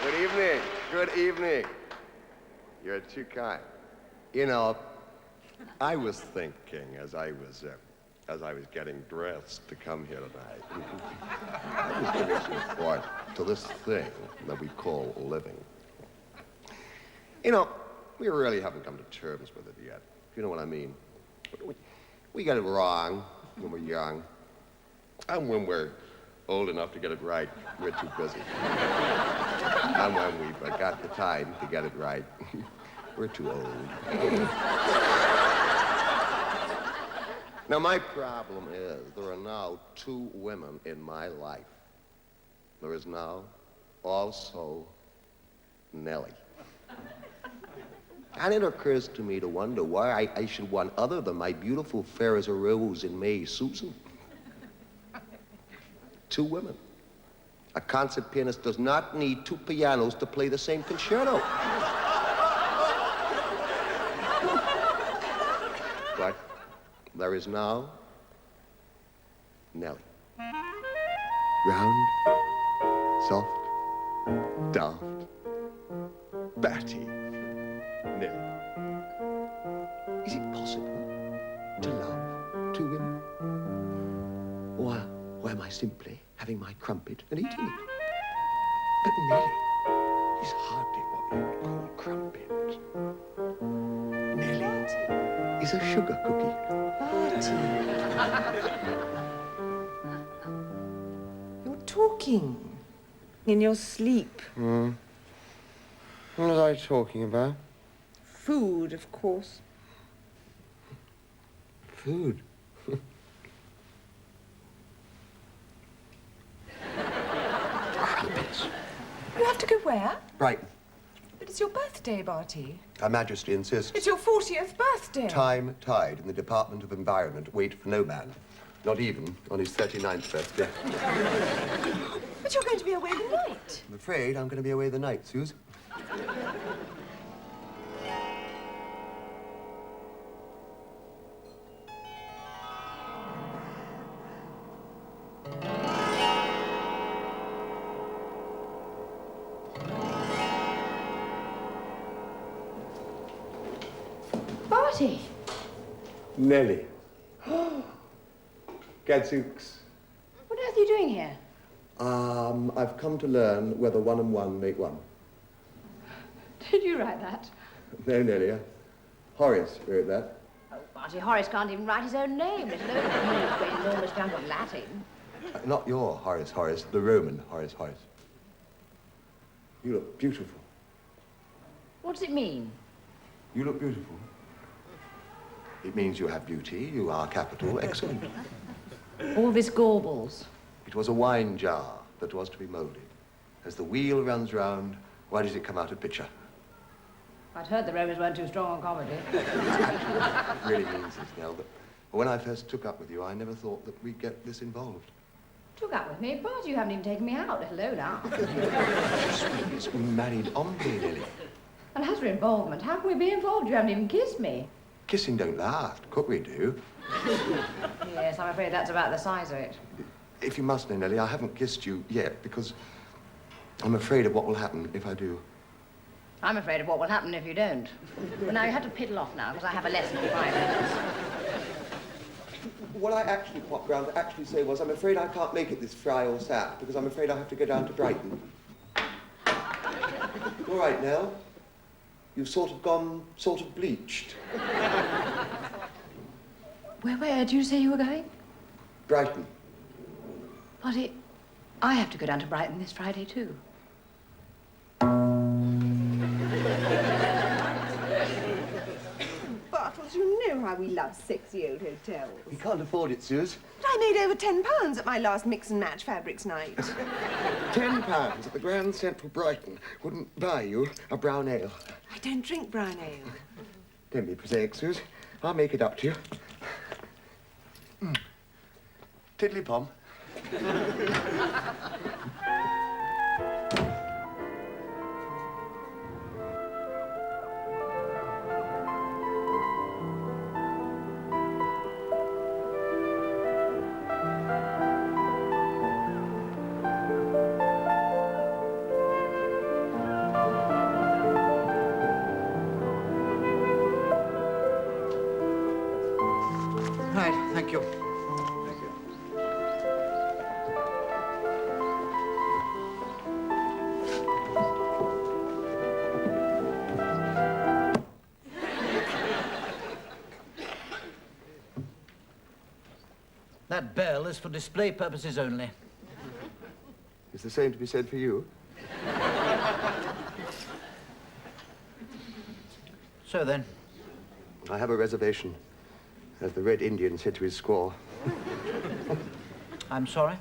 Good evening. Good evening. You're too kind. You know, I was thinking as I was getting dressed to come here tonight, I was giving some thought to this thing that we call living. You know, we really haven't come to terms with it yet. You know what I mean? We get it wrong when we're young, and when we're old enough to get it right, we're too busy. And when we've got the time to get it right, we're too old. Now, my problem is there are now two women in my life. There is now also Nellie. And it occurs to me to wonder why I should want other than my beautiful fair as a rose in May, Susan. Two women. A concert pianist does not need two pianos to play the same concerto. But there is now Nellie. Round, soft, daft, batty Nellie. Is it possible to love two women? Or am I simply having my crumpet and eating it? But Nellie is hardly what you'd call crumpet. Nellie is a sugar cookie. You're talking in your sleep. What was I talking about? Food, of course. Food. Crumpets. You have to go where? Brighton. But it's your birthday, Barty. Her Majesty insists. It's your 40th birthday. Time, tide, in the Department of Environment wait for no man. Not even on his 39th birthday. But you're going to be away the night. I'm afraid I'm going to be away the night, Suze. Barty. Nellie. Gadzooks. What on earth are you doing here? I've come to learn whether one and one make one. Did you write that? No, Nellie. Horace wrote that. Oh, Barty, Horace can't even write his own name. There's no huge, great, enormous chunk of Latin. Not your Horace, the Roman Horace. You look beautiful. What does it mean? You look beautiful. It means you have beauty, you are capital, excellent. All this gaubles. It was a wine jar that was to be molded. As the wheel runs round, why does it come out a pitcher? I'd heard the Romans weren't too strong on comedy. It really means this, Nell, that when I first took up with you, I never thought that we'd get this involved. Took up with me? Barty, you haven't even taken me out, let alone out. It's married hombre, Nellie. And as for involvement, how can we be involved? You haven't even kissed me. Kissing don't last. Cookery do. Yes, I'm afraid that's about the size of it. If you must know, Nellie, I haven't kissed you yet because I'm afraid of what will happen if I do. I'm afraid of what will happen if you don't. Well, now, you have to piddle off now, because I have a lesson in 5 minutes. What I actually popped round to actually say was I'm afraid I can't make it this Friday or Saturday because I'm afraid I have to go down to Brighton. All right, Nell. You've sort of bleached. Where did you say you were going? Brighton. Barty, I have to go down to Brighton this Friday, too. Bartles, you know how we love sexy old hotels. You can't afford it, Suze. But I made over £10 at my last mix and match fabrics night. £10 at the Grand Central Brighton wouldn't buy you a brown ale. I don't drink brown ale. Don't be prosaic, Suze. I'll make it up to you. Tiddly-pom. That bell is for display purposes only. Is the same to be said for you? So then, I have a reservation, as the Red Indian said to his squaw. I'm sorry?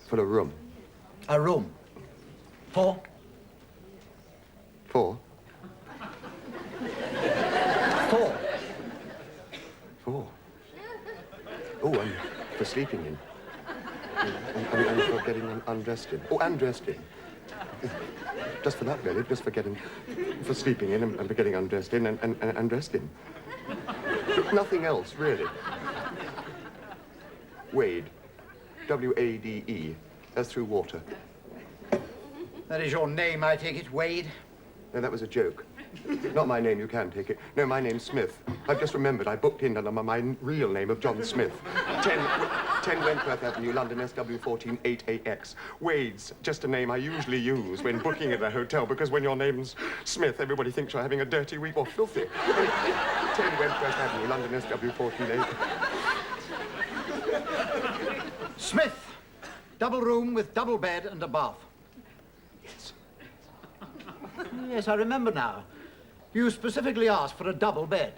For a room. A room. For? 4? 4. 4. Oh, and for sleeping in. And for getting undressed in. Oh, and dressed in. Just for that, really. Just for sleeping in and for getting undressed in and dressed in. Nothing else, really. Wade. W-A-D-E. As through water. That is your name, I take it, Wade? No, that was a joke. Not my name, you can take it. No, my name's Smith. I've just remembered I booked in under my real name of John Smith. 10 Wentworth Avenue, London, SW14 8AX. Wade's just a name I usually use when booking at a hotel, because when your name's Smith, everybody thinks you're having a dirty week or filthy. 10 Wentworth Avenue, London, SW14 8. Smith. Double room with double bed and a bath. Yes. Yes, I remember now. You specifically asked for a double bed.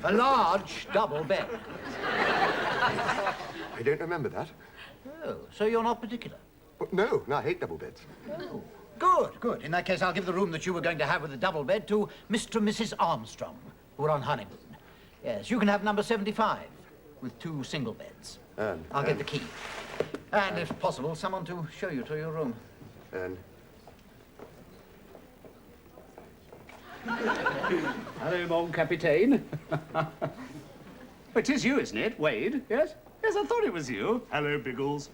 A large double bed. I don't remember that. Oh, so you're not particular? Well, no, I hate double beds. Oh, good, good. In that case, I'll give the room that you were going to have with the double bed to Mr. and Mrs. Armstrong, who are on honeymoon. Yes, you can have number 75 with 2 single beds. I'll get the key. And, if possible, someone to show you to your room. And Hello, mon capitaine. It is you, isn't it, Wade? Yes? Yes, I thought it was you. Hello, Biggles.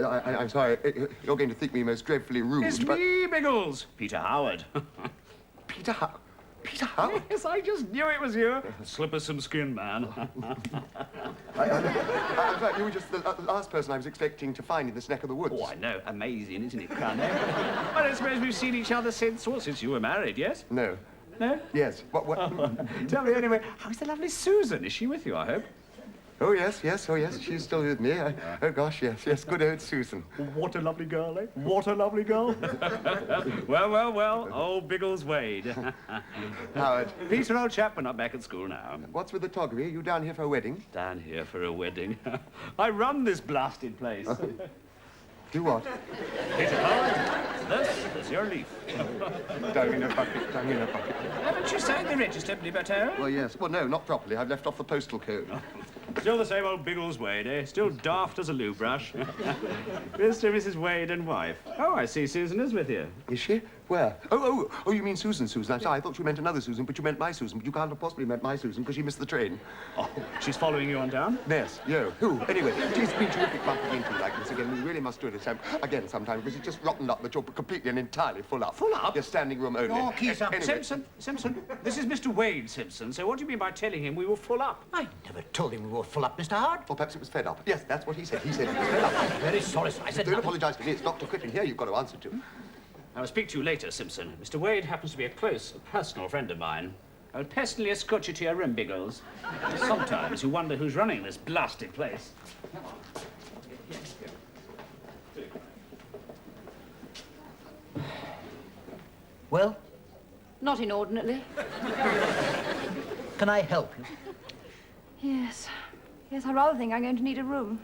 I'm sorry, you're going to think me most dreadfully rude, It's but... me, Biggles. Peter Howard. Peter How? Peter How? Yes, I just knew it was you. Slip us some skin, man. I'm sorry, you were just the last person I was expecting to find in this neck of the woods. Oh, I know. Amazing, isn't it, Colonel? I don't suppose we've seen each other since, well, since you were married, yes? No. No? Yes. What? Tell me anyway, how's the lovely Susan? Is she with you, I hope? Oh, yes. Oh, yes. She's still with me. Oh, gosh, yes. Good old Susan. What a lovely girl, eh? What a lovely girl. Well. Old Biggles Wade. Howard. Peter, old chap, we're not back at school now. What's with the toggery? Are you down here for a wedding? Down here for a wedding. I run this blasted place. Do what? Peter Howard, this is your leaf. Down in a bucket. Haven't you signed the register, Libertaire? Well, yes. Well, no, not properly. I've left off the postal code. Still the same old Biggles Wade, eh? Still daft as a loo brush. Mr. and Mrs. Wade and wife. Oh, I see Susan is with you. Is she? Where? Oh, you mean Susan. I'm sorry, I thought you meant another Susan, but you meant my Susan. But you can't have possibly meant my Susan because she missed the train. Oh, she's following you on down? Yes, yo. Who? Anyway, it's been terrific bumping into you like this again. We really must do it again sometime because it's just rotten up that you're completely and entirely full up. Full up? Your standing room only. Your key, sir. Anyway. Simpson, this is Mr. Wade Simpson. So what do you mean by telling him we were full up? I never told him we were full up, Mr. Howard. Or perhaps it was fed up. Yes, that's what he said. He said it was fed up. Very sorry, sir. I said Don't nothing. apologise to me. It's Dr. Crippen here you've got to answer to. I'll speak to you later, Simpson. Mr. Wade happens to be a close, personal friend of mine. I'll personally escort you to your room, Biggles. Sometimes you wonder who's running this blasted place. Well, Not inordinately. can I help you? Yes. Yes, I rather think I'm going to need a room.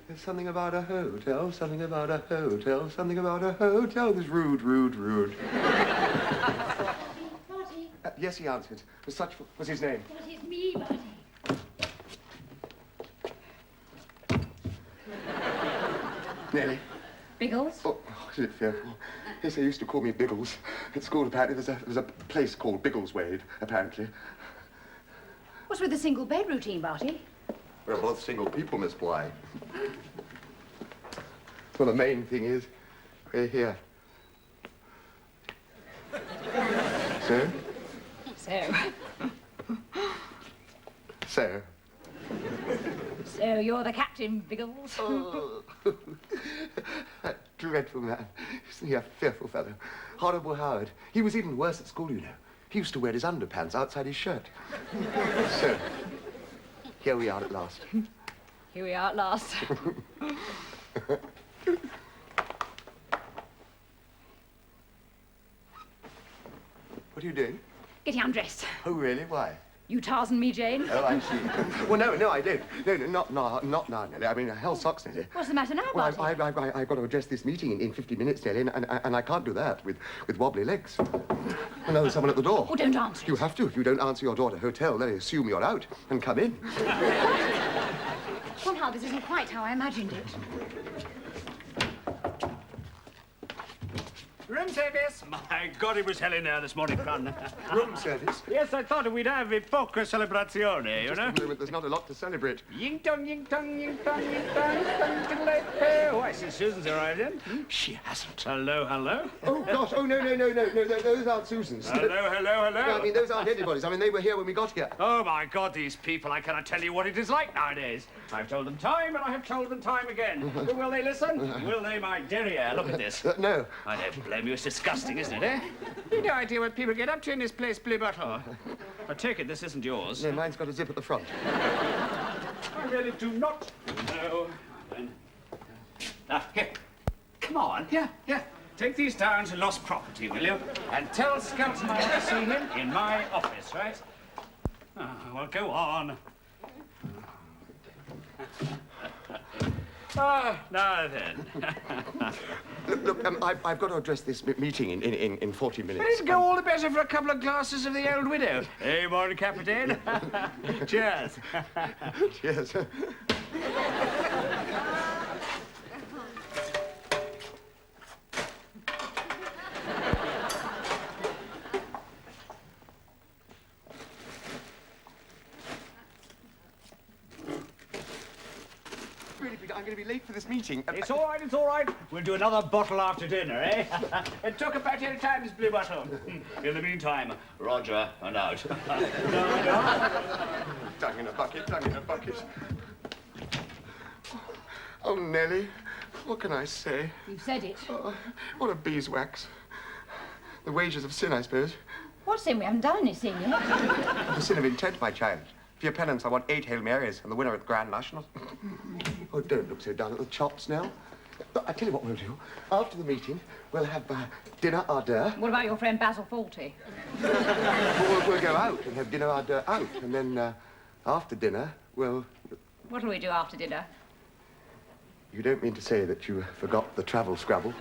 There's something about a hotel, something about a hotel, something about a hotel. This rude. Marty, Yes, he answered. Was his name? what is me, Marty? Nellie. Biggles? Oh, isn't it fearful? Yes, they used to call me Biggles. At school, apparently, there's a place called Biggles Wade, apparently. What's with the single bed routine, Barty? We're both single people, Miss Bly. Well, the main thing is, we're here. So? So? So you're the captain, Biggles? Oh. That dreadful man. Isn't he a fearful fellow? Horrible Howard. He was even worse at school, you know. He used to wear his underpants outside his shirt. So, here we are at last. Here we are at last. What are you doing? Getting undressed. Oh, really? Why? You Tarzan me, Jane? Oh, I see. Well, no, I don't. No, not now, Nellie. I mean, hell socks, Nellie. What's the matter now, Well, Barty? I've got to address this meeting in 50 minutes, Nellie, and I can't do that with wobbly legs. And now there's someone at the door. Oh, don't answer it. You have to. If you don't answer your door at a hotel, they assume you're out and come in. Somehow this isn't quite how I imagined it. Room service. My God, it was hell in there this morning, Con. Room service. Yes, I thought we'd have a poca celebrazione, you Just know? a moment, there's not a lot to celebrate. Ying tong, ying tong, ying tong, ying tong, tong, tiddle-ay-pay. Oh, I see Susan's arrived in. She hasn't. Hello, hello. Oh, gosh. Oh, no, those aren't Susan's. Hello, hello, hello. No, I mean, those aren't anybody's. I mean, they were here when we got here. Oh, my God, these people, I cannot tell you what it is like nowadays. I've told them time, and I have told them time again. Will they listen? Will they, my derriere? Look at this. No. I don't blame you. It's disgusting, isn't it, eh? You've no idea what people get up to in this place, Blue Bottle. I take it this isn't yours. No, mine's got a zip at the front. I really do not know. Then. Here. Come on. Here. Take these down to lost property, will you? And tell Skelton I want to see him in my office, right? Oh, well, go on. Now then. Look, I've got to address this meeting in 40 minutes. But it'd go all the better for a couple of glasses of the old widow. Eh, mon capitaine? Cheers. Cheers. Really, Peter, I'm going to be late for this meeting. It's all right, it's all right. We'll do another bottle after dinner, eh? It took about 10 times, Blue Bottle. In the meantime, Roger and out. Tongue in a bucket, tongue in a bucket. Oh, Nellie, what can I say? You've said it. Oh, what a beeswax. The wages of sin, I suppose. What sin? We haven't done any sin yet. The sin of intent, my child. For your penance, I want 8 Hail Marys and the winner at the Grand National. Oh, don't look so down at the chops now. But I tell you what we'll do. After the meeting, we'll have dinner hors d'oeuvre. What about your friend Basil Fawlty? We'll go out and have dinner hors d'oeuvre out. And then after dinner, we'll... What'll we do after dinner? You don't mean to say that you forgot the travel scrabble?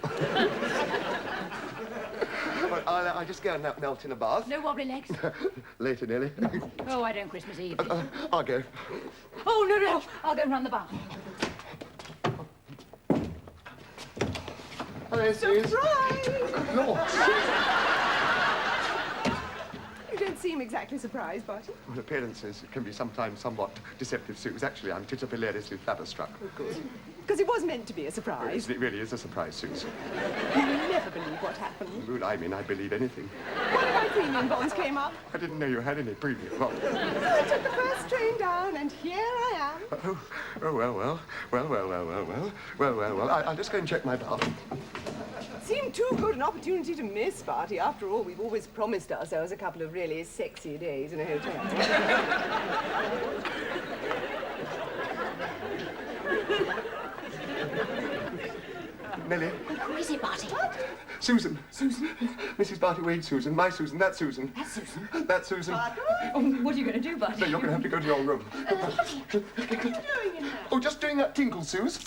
Well, I'll just go and melt in a bath. No wobbly legs? Later, Nellie. Oh, I don't Christmas Eve. I'll go. Oh, no. I'll go and run the bath. Hello, Suze. Surprise! Good Lord. You don't seem exactly surprised, Barty. Well, appearances can be sometimes somewhat deceptive, Suze. Actually, I'm titterpilariously flabberstruck. Oh, good. Because it was meant to be a surprise. It really is a surprise, Suze. You will never believe what happened. Well, I mean, I believe anything. One of my premium bonds came up. I didn't know you had any premium. Well, So I took the first train down, and here I am. well. I'll just go and check my bath. Seemed too good an opportunity to miss, Barty. After all, we've always promised ourselves a couple of really sexy days in a hotel. Nellie. Who is it, Barty? Susan. Mrs. Barty Wade, Susan. My Susan. That's Susan. That's Susan. That's Susan. Oh, what are you going to do, Barty? No, you're going to have to go to your room. What are you doing in there? Oh, just doing that tinkle, Suze.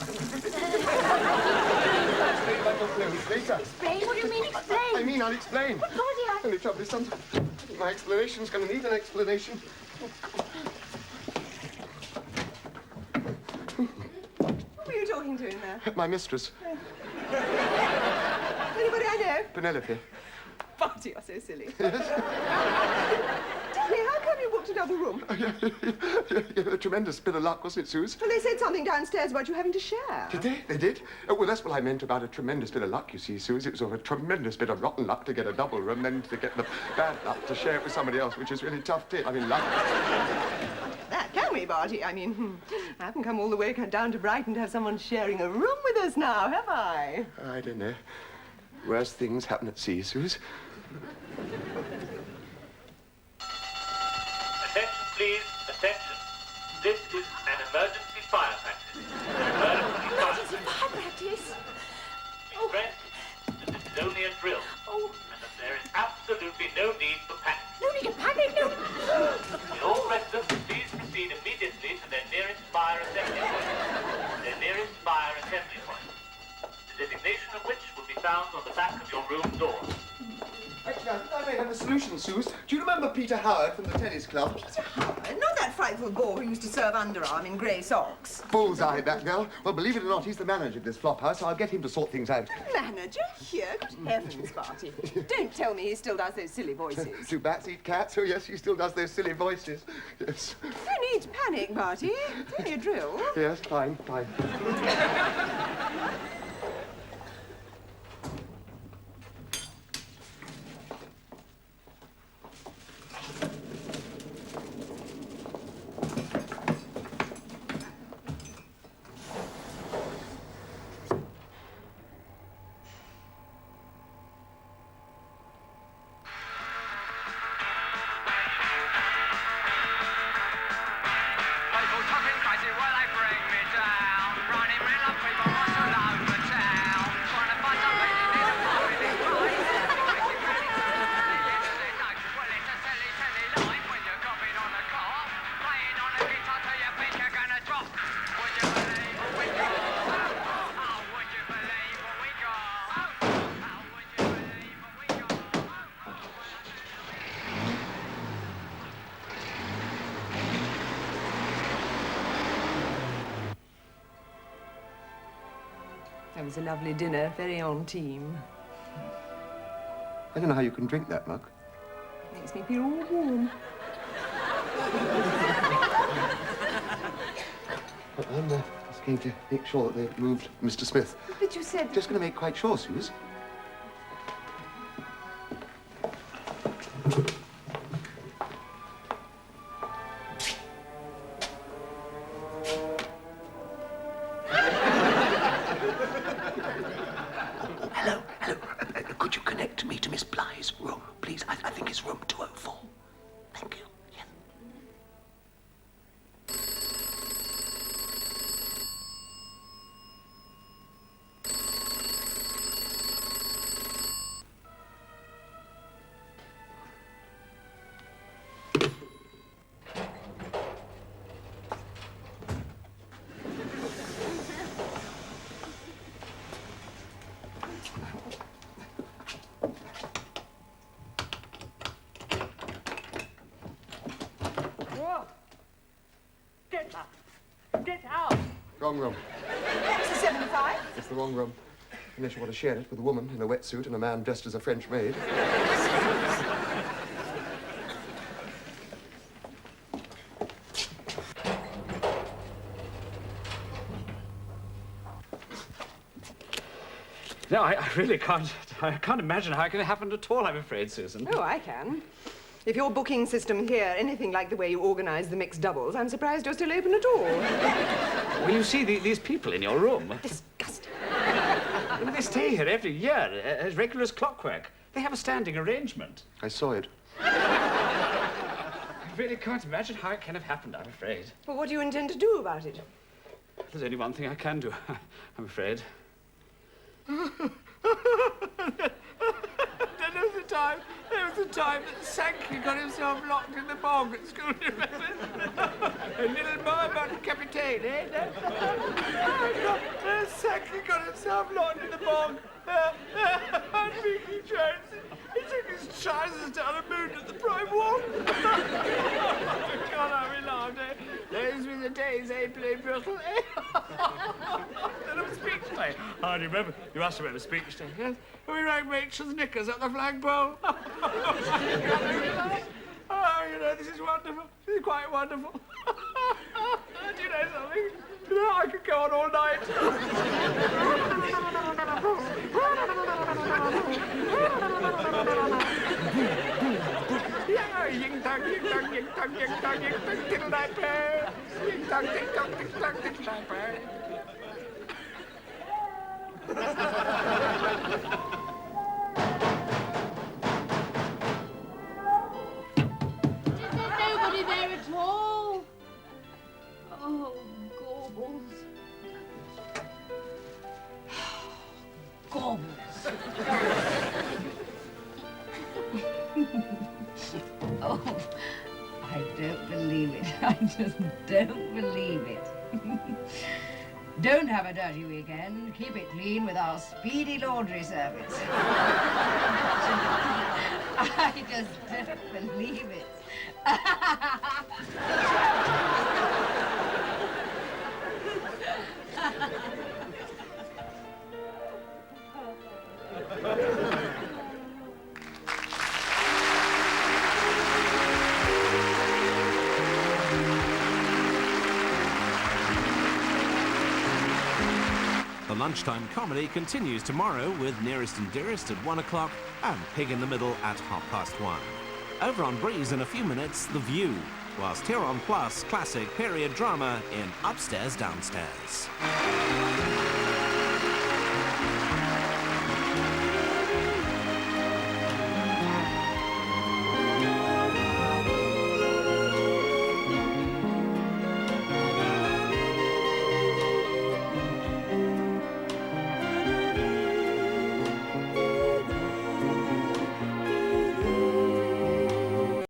Later. Explain? What do you mean, explain? I mean, I'll explain. Barty, I... Only trouble is, my explanation's going to need an explanation. Who were you talking to in there? My mistress, Anybody I know? Penelope. Barty, you're so silly. Tell me, how come you got a double room? A tremendous bit of luck, wasn't it, Suze? Well, they said something downstairs about you having to share. Did they? They did? Well, that's what I meant about a tremendous bit of luck, you see, Suze. It was a tremendous bit of rotten luck to get a double room, then to get the bad luck to share it with somebody else, which is really tough too. I mean, luck. That, can we, Barty? I mean, I haven't come all the way down to Brighton to have someone sharing a room with us now, have I? I don't know. Worse things happen at sea, Suze. Attention, please. Attention. This is an emergency fire practice. Emergency fire practice? Be stressed that this is only a drill. And that there is absolutely no need for panic. No need to panic, no. Will all residents please proceed immediately to their nearest fire assembly point. Their nearest fire assembly point. The designation of which will be found on the back of your room door. Actually, I think I may have a solution, Suze. Do you remember Peter Howard from the tennis club? Peter Howard? Not that frightful bore who used to serve underarm in grey socks. Bullseye, that girl. Well, believe it or not, he's the manager of this flop house, so I'll get him to sort things out. Manager? Here? Good heavens, Barty. Don't tell me he still does those silly voices. Do bats eat cats? Oh, yes, he still does those silly voices. Yes. No need to panic, Barty. It's only a drill. Yes, fine. That was a lovely dinner, very on team. I don't know how you can drink that mug. Makes me feel all warm. I'm just going to make sure that they've moved Mr. Smith. But you said... Just going to make quite sure, Suze. Hello. Could you connect me to Miss Bly's room, please? I think it's room 204. Thank you. Yes. Get out. Wrong room. It's a 75? It's the wrong room. Unless you want to share it with a woman in a wetsuit and a man dressed as a French maid. No, I really can't. I can't imagine how it could have happened at all, I'm afraid, Susan. Oh, I can. If your booking system here anything like the way you organise the mixed doubles, I'm surprised you're still open at all. Well, you see, these people in your room, Disgusting. they stay here every year, as regular as clockwork. They have a standing arrangement. I saw it. I really can't imagine how it can have happened, I'm afraid. Well, what do you intend to do about it? There's only one thing I can do, I'm afraid. There was a time that Sankey got himself locked in the bog at school, remember? A little more about the captain, eh? Sankey got himself locked in the bog. And Vicky Jones, he took his chances down a moon at the Prime Walk. God, how we laughed, eh? Those were the days, eh, play Bristol, eh? And it was speech day. I remember. You must remember speech day, yes? We rang Rachel's knickers at the flagpole. Oh, you know, this is wonderful. This is quite wonderful. Do you know something? You know, I could go on all night. Yeah, ying-tang, ying-tang, ying-tang, ying-tang, ying-tang, tiddle-dap-pay. Ying-tang, ting-tong, ting-tong, tiddle-dap-pay. There's nobody there at all. Oh, Gaubles. Gaubles. Oh, I don't believe it. I just don't believe it. Don't have a dirty weekend. Keep it clean with our speedy laundry service. I just don't believe it. The lunchtime comedy continues tomorrow with Nearest and Dearest at 1 o'clock and Pig in the Middle at 1:30. Over on Breeze in a few minutes, The View, whilst here on Plus, classic period drama in Upstairs Downstairs.